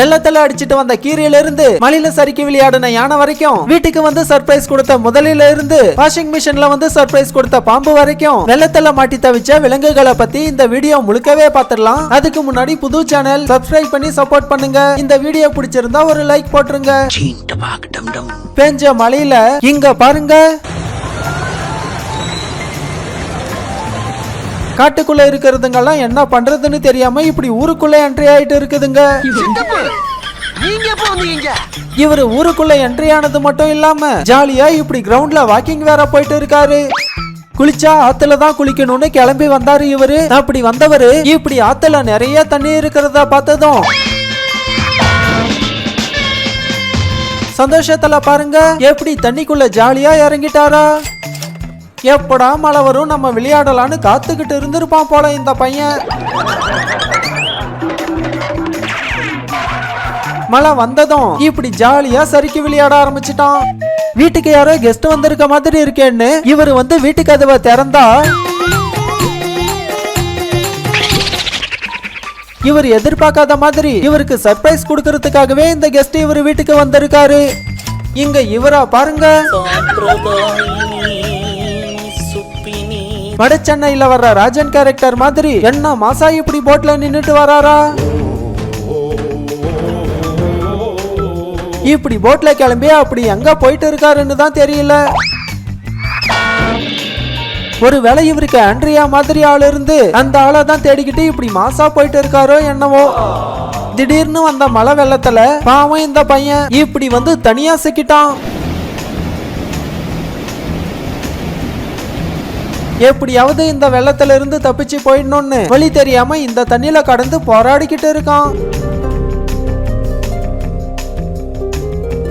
வெள்ளத்துல அடிச்சிட்டு வந்த கீரையில இருந்து மலையில சறுக்கி விளையாடின யானை வரைக்கும், வீட்டுக்கு வந்து சர்ப்ரைஸ் கொடுத்த முதலில இருந்து வாஷிங் மிஷின்ல வந்து சர்ப்ரைஸ் கொடுத்த பாம்பு வரைக்கும் வெள்ளத்துல மாட்டி தவிச்ச விலங்குகளை பத்தி இந்த வீடியோ முழுக்கவே பாத்துடலாம். அதுக்கு முன்னாடி புது சேனல் சப்ஸ்கிரைப் பண்ணி சப்போர்ட் பண்ணுங்க. இந்த வீடியோ பிடிச்சிருந்தா ஒரு லைக் போட்டுருங்க. பெஞ்ச மலையில இங்க பாருங்க, காட்டுக்குள்ள இருக்கிறதுங்கெல்லாம் என்ன பண்றதுன்னு தெரியாம இப்படி ஊருக்குள்ள என்ட்ரி ஆயிட்டு இருக்குதுங்க. இவரு ஊருக்குள்ள என்ட்ரி ஆனது மட்டும் இல்லாம ஜாலியா இப்படி கிரவுண்ட்ல வாக்கிங் வேற போயிட்டு இருக்காரு. குளிச்சா ஆத்துல தான் குளிக்கணும்னு கிளம்பி வந்தாரு இவரு. அப்படி வந்தவரு இப்படி ஆத்துல நிறைய தண்ணி இருக்கிறத பார்த்ததும் சந்தோஷத்துல பாருங்க எப்படி தண்ணிக்குள்ள ஜாலியா இறங்கிட்டாரா. எப்படா மழை வரும் நம்ம விளையாடலான்னு காத்துக்கிட்டு இருந்திருப்பான் போல இந்த பையன். மழை வந்ததும் இப்படி ஜாலியா சறுக்கி விளையாட ஆரம்பிச்சிட்டான். வீட்டுக்கு யாரோ கெஸ்ட் வந்திருக்க மாதிரி இருக்கேன்னு இவர் வந்து வீட்டு கதவை திறந்தா இவர் எதிர்பார்க்காத மாதிரி இவருக்கு சர்ப்ரைஸ் கொடுக்கறதுக்காகவே இந்த கெஸ்ட் இவர் வீட்டுக்கு வந்திருக்காரு. இங்க இவரா பாருங்க, வட சென்னையில வர்ற ராஜன் கேரக்டர் மாதிரி என்ன மாசா இப்படி போட்ல நின்னுட்டு வராரா. இப்படி போட்ல கிளம்பி அப்படி எங்க போயிட்டு இருக்காருன்னு தான் தெரியல. ஒருவேளை இவருக்கு ஆண்ட்ரியா மாதிரி ஆள் இருந்து அந்த ஆளை தான் தேடிக்கிட்டு இப்படி மாசா போயிட்டு இருக்காரோ என்னவோ. திடீர்னு வந்த மழை வெள்ளத்துல பாவம் இந்த பையன் இப்படி வந்து தனியா சிக்கிட்டான். எப்படியாவது இந்த வெள்ளத்துல இருந்து தப்பிச்சு போயிடணும்னு வழி தெரியாம இந்த தண்ணியில கடந்து போராடிக்கிட்டு இருக்கான்.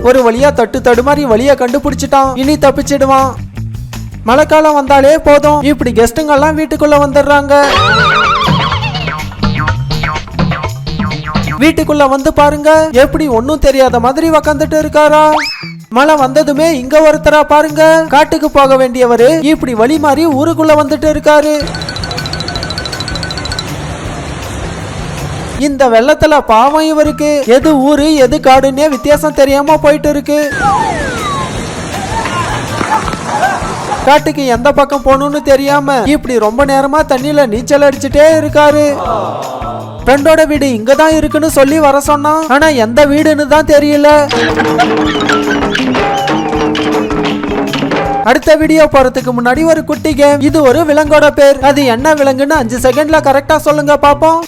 ஒரு வழியா தடுமாறி வழிய கண்டுபிடிச்சிட்டான். இனி தப்பிச்சிடுவான். மழைக்காலம் வந்தாலே போதும் இப்படி கெஸ்டுங்க எல்லாம் வீட்டுக்குள்ள வந்துடுறாங்க. வீட்டுக்குள்ள வந்து பாருங்க எப்படி ஒன்னும் தெரியாத மாதிரி உக்காந்துட்டு இருக்காரா. மழை வந்ததுமே இங்க ஒருத்தரா பாருங்க, காட்டுக்கு போக வேண்டியவரு இப்படி வழி மாறி ஊருக்குள்ள வந்துட்டு இருக்காரு. இந்த வெள்ளத்துல பாவம் இவருக்கு எது ஊரு எது காடுன்னே வித்தியாசம் தெரியாம போயிட்டு இருக்கு. காட்டுக்கு எந்த பக்கம் போகணும்னு தெரியாம இப்படி ரொம்ப நேரமா தண்ணியில நீச்சல் அடிச்சுட்டே இருக்காரு. ஃப்ரெண்டோட வீடு இங்கதான் இருக்குன்னு சொல்லி வர சொன்னா, ஆனா எந்த வீடுன்னு தான் தெரியல. அடுத்த வீடியோ போறதுக்கு முன்னாடி ஒரு குட்டி கேம். இது ஒரு விலங்கோட பேர், அது என்ன விலங்குன்னு 5 செகண்ட்ல கரெக்டா சொல்லுங்க பாப்போம்.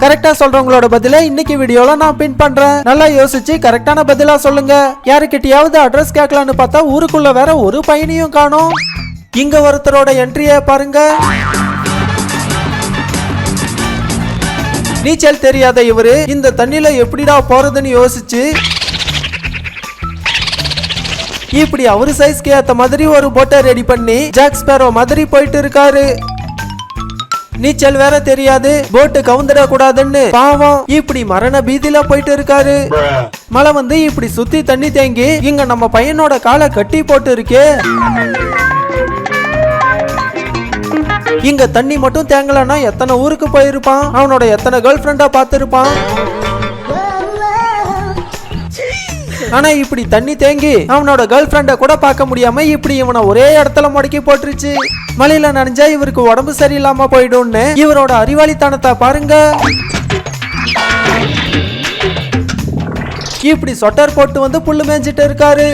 கரெக்டா சொல்றவங்களோட பதில இன்னைக்கு வீடியோல நான் பின் பண்றேன். நல்லா யோசிச்சு கரெக்டான பதிலா சொல்லுங்க. யாருக்கிட்டையாவது அட்ரஸ் கேட்கலான்னு பார்த்தா ஊருக்குள்ள வேற ஒரு பையனையும் காணோம். இங்க ஒருத்தரோட என்ட்ரியை பாருங்க. நீச்சல் தெரியாத இவரு இந்த தண்ணியில எப்படிடா போறதுன்னு யோசிச்சு இப்படி அவரு சைஸ்க்கு ஏத்த மாதிரி ஒரு போட்டை ரெடி பண்ணி ஜாக் ஸ்பேரோ மாதிரி போயிட்டு இருக்காரு. நீச்சல் வேற தெரியாது, போட்டு கவுந்துட கூடாதுன்னு பாவம் இப்படி மரண பீதியில போயிட்டு இருக்காரு. மழை வந்து இப்படி சுத்தி தண்ணி தேங்கி இங்க நம்ம பையனோட காலை கட்டி போட்டு இருக்கு. இங்க தண்ணி மட்டும் தேங்கலன்னா எத்தனை ஊருக்கு போயிருப்பான், அவனோட எத்தனை கேர்ள் ஃப்ரெண்டா பார்த்திருப்பான். ஆனா இப்படி தண்ணி தேங்கி அவனோட கேர்ள் ஃப்ரெண்ட கூட பார்க்க முடியாம இப்படி இவனை ஒரே இடத்துல முடக்கி போட்டுருச்சு. மழையில நனைஞ்சா இவருக்கு உடம்பு சரியில்லாம போயிடும்னு இவரோட அறிவாளித்தனத்தை பாருங்க. இப்படி சொட்டர் போட்டு வந்து புல்லு மேய்ஞ்சிட்டு இருக்காரு.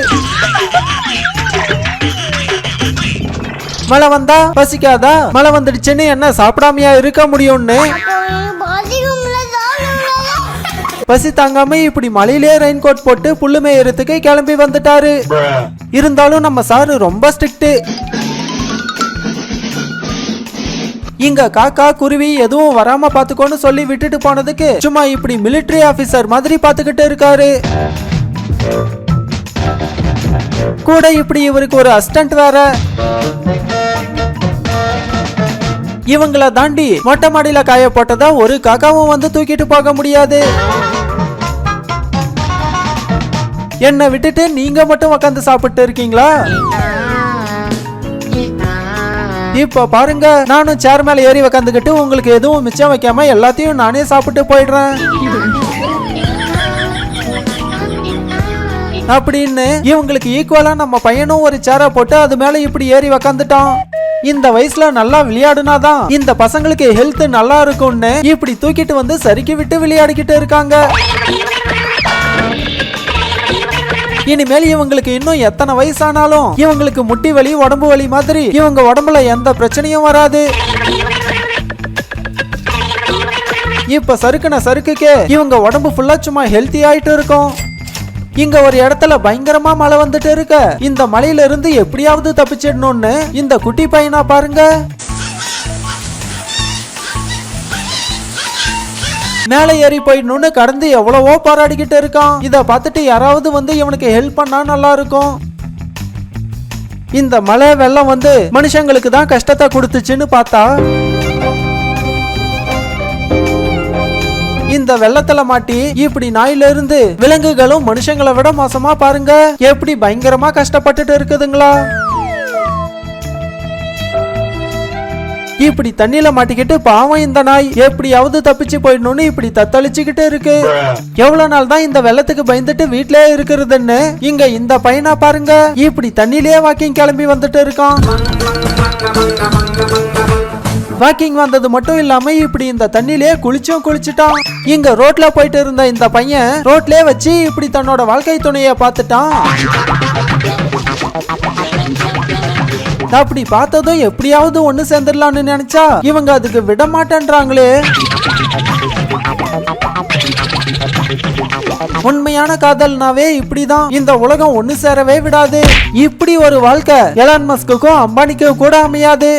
மழை வந்தா பசிக்காதா, மழை வந்துடுச்சுன்னு என்ன சாப்பிடாமையா இருக்க முடியும்னு பசி தாங்காம இப்படி மலையிலே ரெயின் கோட் போட்டு புல்லு மேயறதுக்கு கிளம்பி வந்துட்டாரு. இருந்தாலும் நம்ம சாரு ரொம்ப ஸ்ட்ரிக்ட். இங்க காக்கா குருவி எதுவும் வராம பாத்துக்கோன்னு சொல்லி விட்டுட்டு போனதுக்கு சும்மா இப்படி மிலிட்டரி ஆபீசர் மாதிரி பாத்துக்கிட்டு இருக்காரு. கூட இப்படி இவருக்கு ஒரு அசிஸ்டன்ட் வேற. இவங்களை தாண்டி மொட்டை மாடியில காய போட்டதா ஒரு காக்காவும் வந்து தூக்கிட்டு போக முடியாது. என்ன விட்டுட்டு நீங்க மட்டும் உட்காந்து சாப்பிட்டு இருக்கீங்களா? இப்ப பாருங்க, நானும் சேர் மேல ஏறி உக்காந்துக்கிட்டு உங்களுக்கு எதுவும் மிச்சம் வைக்காம எல்லாத்தையும் நானே சாப்பிட்டு போயிடுறேன் அப்படின்னு இவங்களுக்கு ஈக்குவலா நம்ம பையனும் ஒரு சேரை போட்டு அது மேல இப்படி ஏறி உக்காந்துட்டான். இந்த வயசுல நல்லா விளையாடுனாதான் இந்த பசங்களுக்கு ஹெல்த் நல்லா இருக்கும்னு இப்படி தூக்கிட்டு வந்து சறுக்கி விட்டு விளையாடிக்கிட்டு இருக்காங்க. இனிமேல் இவங்களுக்கு இன்னும் எத்தனை வயசானாலும் இவங்களுக்கு முட்டி வலி உடம்பு வலி மாதிரி இவங்க உடம்புல எந்த பிரச்சனையும் வராது. இப்ப சறுக்குன சறுக்குக்கே இவங்க உடம்பு ஃபுல்லா சும்மா ஹெல்த்தி ஆயிட்டு இருக்கும். இங்க ஒரு இடத்துல பயங்கரமா மழை வந்துட்டு இருக்க, இந்த மலையில இருந்து எப்படியாவது தப்பிச்சிடணும்னு இந்த குட்டி பையனா பாருங்க மேல ஏறி போயிடணும்னு கடந்து எவ்வளவோ போராடிக்கிட்டு இருக்கான். இத பார்த்துட்டு யாராவது வந்து இவனுக்கு ஹெல்ப் பண்ணா நல்லா இருக்கும். இந்த மழை வெள்ளம் வந்து மனுஷங்களுக்கு தான் கஷ்டத்தை கொடுத்துச்சுன்னு பார்த்தா இந்த வெள்ளத்துல மாட்டி இப்படி நாயில இருந்து விலங்குகளும் மனுஷங்களை விட மோசமா பாருங்க எப்படி பயங்கரமா கஷ்டப்பட்டுட்டு இருக்குதுங்களா. இப்படி தண்ணியில மாட்டிக்கிட்டு பாவம் இந்த நாய் எப்படியாவது தப்பிச்சு போயிடணும்னு இப்படி தத்தளிச்சுக்கிட்டு இருக்கு. எவ்வளவு நாள் தான் இந்த வெள்ளத்துக்கு பயந்துட்டு வீட்லயே இருக்கிறதுன்னு இங்க இந்த பையனா பாருங்க இப்படி தண்ணியிலேயே வாக்கிங் கிளம்பி வந்துட்டு இருக்கான். வாக்கிங் வந்தது மட்டும் இல்லாம இப்படி இந்த தண்ணிலே குளிச்சுட்டான். இங்க ரோட்ல போயிட்டு இருந்த இந்த பையன் ரோட்லயே வச்சு இப்படி தன்னோட வாழ்க்கை துணைய பார்த்துட்டான். அப்படி பார்த்ததும் எப்படியாவது ஒண்ணு சேர்ந்துடலாம்னு நினைச்சா இவங்க அதுக்கு விட மாட்டேன்றாங்களே. உண்மையான காதல்னாவே இப்படிதான், இந்த உலகம் ஒண்ணு சேரவே விடாது. இப்படி ஒரு வாழ்க்கை எலான் மஸ்குக்கும் அம்பானிக்கும் கூட அமையாது.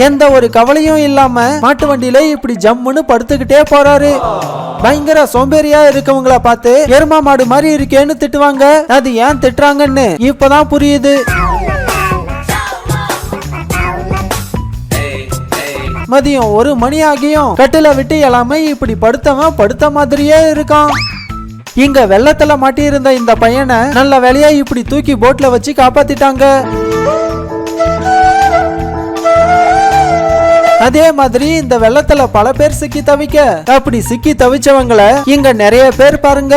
எந்த ஒரு கவலையும் இல்லாம மாட்டு வண்டியில இப்படி ஜம்முன்னு படுத்துக்கிட்டே போறாரு. பயங்கர சோம்பேறியா இருக்கவங்கள பார்த்து எருமா மாடு மாதிரி இருக்கேன்னு திட்டுவாங்க. அது ஏன் திட்டுறாங்கன்னு இப்பதான் புரியுது. மதியம் 1 மணி ஆகியும் கட்டில விட்டு எல்லாமே இப்படி படுத்தவன் படுத்த மாதிரியே இருக்கான். இங்க வெள்ளத்துல மாட்டி இருந்த இந்த பையனை நல்ல வேலையா இப்படி தூக்கி போட்ல வச்சு காப்பாத்திட்டாங்க. அதே மாதிரி இந்த வெள்ளத்துல பல பேர் சிக்கி தவிக்க, அப்படி சிக்கி தவிச்சவங்களை இங்க நிறைய பேர் பாருங்க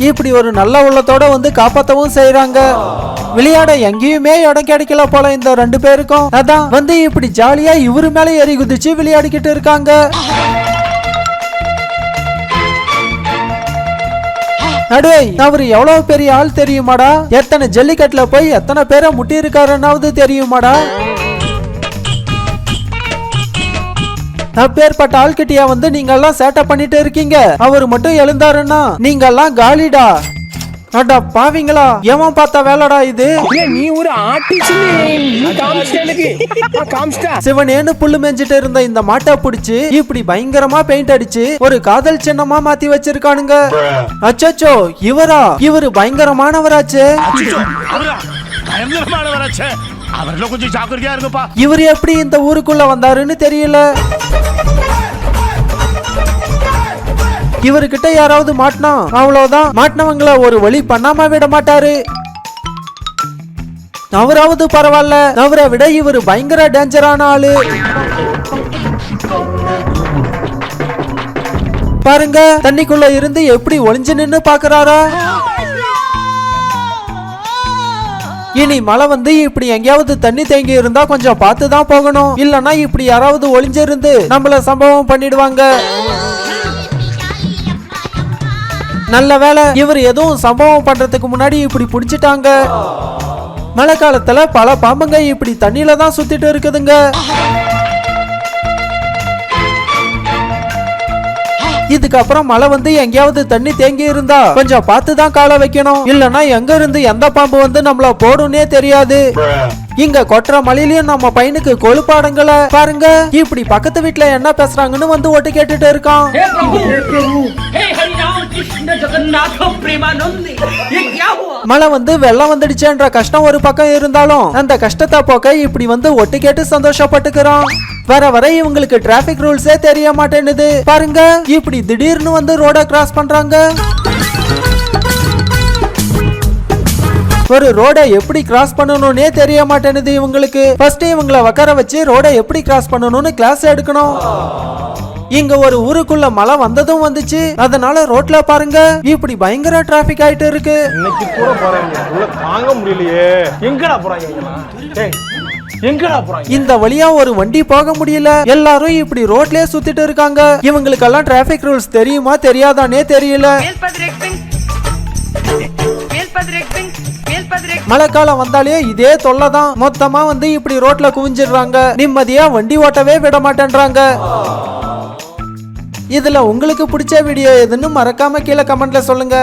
இப்படி ஒரு நல்ல உள்ளத்தோட வந்து காப்பாத்தவும் செய்யறாங்க. விளையாட எங்கேயுமே இடம் கிடைக்கல போல இந்த 2 பேருக்கும். அதான் வந்து இப்படி ஜாலியா இவரு மேல ஏறி குதிச்சு விளையாடிக்கிட்டு இருக்காங்க. அடே, அவரு எவ்வளவு பெரிய ஆள் தெரியுமாடா? எத்தனை ஜல்லிக்கட்டுல போய் எத்தனை பேரை முட்டி இருக்காருன்னாவது தெரியுமாடா? அப்பேற்பட்ட ஆள்கிட்டயா வந்து நீங்க எல்லாம் சேட்டை பண்ணிட்டு இருக்கீங்க? அவரு மட்டும் எழுந்தாருன்னா நீங்க எல்லாம் காலிடா. அடா பாவீங்களா, ஏமா பார்த்தா வேலைடா இது? நீ ஒரு சிவனேன்னு புல்லு மேஞ்சிட்டு இருந்த இந்த மாட்டை பிடிச்சு இப்படி பயங்கரமா பெயிண்ட் அடிச்சு ஒரு காதல் சின்னமா மாத்தி வச்சிருக்கானுங்க. அச்சச்சோ, இவரு பயங்கரமானவராச்சு. இவரு எப்படி இந்த ஊருக்குள்ள வந்தாருன்னு தெரியல. இவர்கிட்ட யாராவது மாட்டினா அவ்வளவுதான், மாட்டினவங்களை ஒரு வழி பண்ணாம விட மாட்டாரு. அவராவது பரவாயில்ல, அவரை விட இவர் பயங்கர டேஞ்சரான ஆளு. பாருங்க, தண்ணிக்குள்ள இருந்து எப்படி ஒளிஞ்சு நின்னு பாக்குறாரா. இனி மழை வந்து இப்படி எங்கேயாவது தண்ணி தேங்கி இருந்தா கொஞ்சம் பார்த்துதான் போகணும். இல்லன்னா இப்படி யாராவது ஒளிஞ்சிருந்து நம்மள சம்பவம் பண்ணிடுவாங்க. நல்ல வேலை இவர் எதுவும் சம்பவம் பண்றதுக்கு முன்னாடி இப்படி புடிச்சிட்டாங்க. மழை காலத்துல பல பாம்புங்க இப்படி தண்ணியில தான் சுத்திட்டு இருக்குதுங்க. இதுக்கப்புறம் மழை வந்து எங்கேயாவது தண்ணி தேங்கி இருந்தா கொஞ்சம் பார்த்து தான் காலை வைக்கணும். இல்லன்னா எங்க இருந்து எந்த பாம்பு வந்து நம்மள போடும்னே தெரியாது. இங்க கொட்டுற மழையிலயும் நம்ம பையனுக்கு கொழுப்பாடங்கள பாருங்க. இப்படி பக்கத்து வீட்டுல என்ன பேசுறாங்கன்னு வந்து ஒட்டு கேட்டுட்டு இருக்கான். மழை வந்து வெள்ளம் வந்துடுச்சுன்ற கஷ்டம் ஒரு பக்கம் இருந்தாலும் அந்த கஷ்டத்தை போக்க இப்படி வந்து ஒட்டு கேட்டு சந்தோஷப்பட்டுக்கிறான். வர வர இவங்களுக்கு டிராபிக் ரூல்ஸே தெரிய மாட்டேன்னுது பாருங்க. இப்படி திடீர்னு வந்து ரோட கிராஸ் பண்றாங்க. ஒரு ரோட எப்படி கிராஸ் பண்ணணும்னே தெரிய மாட்டேனுது இவங்களுக்கு. ஃபர்ஸ்ட் இவங்களை உட்கார வச்சு ரோட எப்படி கிராஸ் பண்ணணும்னு கிளாஸ் எடுக்கணும். இங்க ஒரு ஊருக்குள்ள மழை வந்ததும் வந்துச்சு. அதனால ரோட்ல பாருங்க இப்படி பயங்கர டிராபிக் ஆயிட்டு இருக்கு. இன்னைக்கு கூட போறாங்க உள்ள தாங்க முடியலையே. எங்கடா போறாங்க டேய், எங்கடா போறாங்க? இந்த வழியா ஒரு வண்டி போக முடியல. எல்லாரும் இப்படி ரோட்லயே சுத்திட்டு இருக்காங்க. இவங்களுக்கெல்லாம் டிராபிக் ரூல்ஸ் தெரியுமா தெரியாதானே தெரியல. மழைக்காலம் வந்தாலே இதே தொல்லைதான். மொத்தமா வந்து இப்படி ரோட்ல குவிஞ்சிடுறாங்க. நிம்மதியா வண்டி ஓட்டவே விட மாட்டேன்றாங்க. இதுல உங்களுக்கு பிடிச்ச வீடியோ எதுன்னு மறக்காம கீழே கமெண்ட்ல சொல்லுங்க.